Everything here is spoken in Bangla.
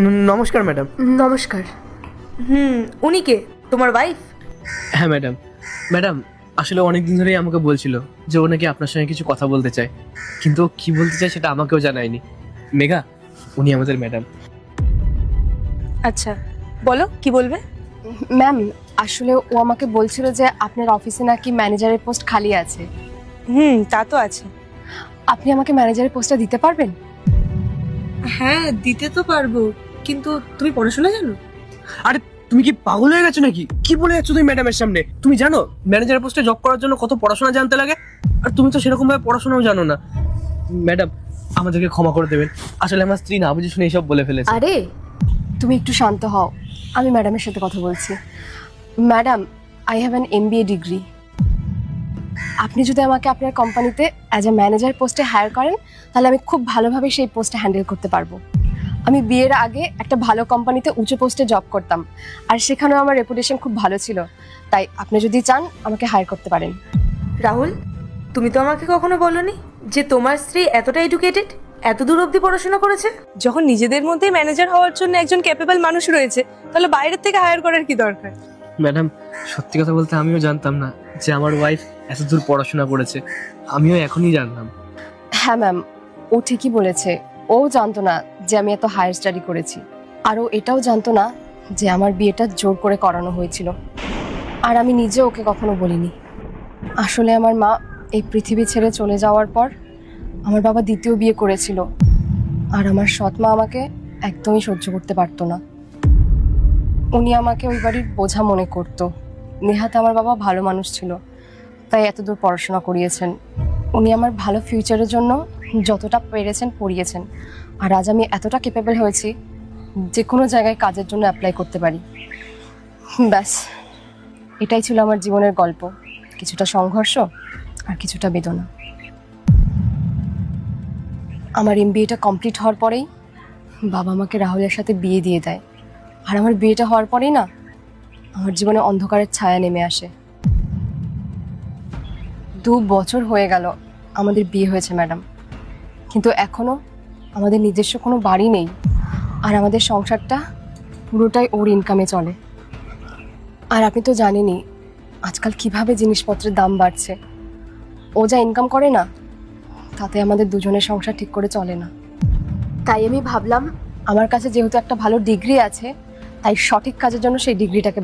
নমস্কার ম্যাডাম। নমস্কার। উনি কে? তোমার ওয়াইফ? হ্যাঁ ম্যাডাম। ম্যাডাম আসলে অনেক দিন ধরেই আমাকে বলছিল যে ও নাকি আপনার সঙ্গে কিছু কথা বলতে চায়, কিন্তু ও কি বলতে চায় সেটা আমাকেও জানায়নি। মেঘা, উনি আমাদের ম্যাডাম। আচ্ছা, বলো কি বলবে। ম্যাম, আসলে ও আমাকে বলছিল যে আপনার অফিসে নাকি ম্যানেজারের পোস্ট খালি আছে। তা তো আছে। আপনি আমাকে ম্যানেজারের পোস্টটা দিতে পারবেন? হ্যাঁ, দিতে তো পারবো, কিন্তু তুমি পড়াশোনা জানো? আরে তুমি কি পাগল হয়ে গেছো নাকি? কি বলে যাচ্ছ তুমি ম্যাডামের সামনে? তুমি জানো ম্যানেজার পোস্টে জব করার জন্য কত পড়াশোনা জানতে লাগে? আর তুমি তো সেরকম ভাবে পড়াশোনাও জানো না। ম্যাডাম, আমাদেরকে ক্ষমা করে দেবেন, আসলে আমার স্ত্রী না বুঝে শুনে এইসব বলে ফেলেছে। আরে তুমি একটু শান্ত হও, আমি ম্যাডামের সাথে কথা বলছি। Madam, I have an MBA degree. আপনি যদি আমাকে আপনার কোম্পানিতে অ্যাজ এ ম্যানেজার পোস্টে হায়ার করেন, তাহলে আমি খুব ভালোভাবে সেই পোস্টে হ্যান্ডেল করতে পারবো। আমি বিয়ের আগে একটা ভালো কোম্পানিতে উঁচু পোস্টে জব করতাম, আর সেখানেও আমার রেপুটেশন খুব ভালো ছিল। তাই আপনি যদি চান আমাকে হায়ার করতে পারেন। রাহুল, তুমি তো আমাকে কখনো বলোনি যে তোমার স্ত্রী এতটা এডুকেটেড, এত দূর অবধি পড়াশোনা করেছে। যখন নিজেদের মধ্যে ম্যানেজার হওয়ার জন্য একজন ক্যাপেবল মানুষ রয়েছে, তাহলে বাইরের থেকে হায়ার করার কি দরকার? ম্যাডাম, সত্যি কথা বলতে আমিও জানতাম না যে আমার ওয়াইফ এত দূর পড়াশোনা করেছে। আমিও এখনই জানলাম। হ্যাঁ ম্যাম, ও ঠিকই বলেছে। ও জানতো না যে আমি এত হায়ার স্টাডি করেছি, আর ও এটাও জানতো না যে আমার বিয়েটা জোর করে করানো হয়েছিল। আর আমি নিজে ওকে কখনো বলিনি। আসলে আমার মা এই পৃথিবী ছেড়ে চলে যাওয়ার পর আমার বাবা দ্বিতীয় বিয়ে করেছিল, আর আমার সৎ মা আমাকে একদমই সহ্য করতে পারতো না। উনি আমাকে ওই বাড়ির বোঝা মনে করতো। নেহাত আমার বাবা ভালো মানুষ ছিল, তাই এতদূর পড়াশোনা করিয়েছেন। উনি আমার ভালো ফিউচারের জন্য যতটা পেরেছেন পড়িয়েছেন, আর আজ আমি এতটা ক্যাপেবল হয়েছি যে কোনো জায়গায় কাজের জন্য অ্যাপ্লাই করতে পারি। ব্যাস, এটাই ছিল আমার জীবনের গল্প। কিছুটা সংঘর্ষ আর কিছুটা বেদনা। আমার MBAটা কমপ্লিট হওয়ার পরেই বাবা আমাকে রাহুলের সাথে বিয়ে দিয়ে দেয়। আর আমার বিয়েটা হওয়ার পরেই না আমার জীবনে অন্ধকারের ছায়া নেমে আসে। 2 বছর হয়ে গেল আমাদের বিয়ে হয়েছে ম্যাডাম, কিন্তু এখনো আমাদের নিজস্ব কোনো বাড়ি নেই, আর আমাদের সংসারটা পুরোটাই ওর ইনকামে চলে। আর আপনি তো জানেনই আজকাল কিভাবে জিনিসপত্রের দাম বাড়ছে। ও যা ইনকাম করে না, তাতে আমাদের দুজনের সংসার ঠিক করে চলে না। তাই আমি ভাবলাম আমার কাছে যেহেতু একটা ভালো ডিগ্রি আছে, তাই সঠিক কাজের জন্য সেই ডিগ্রিটাকে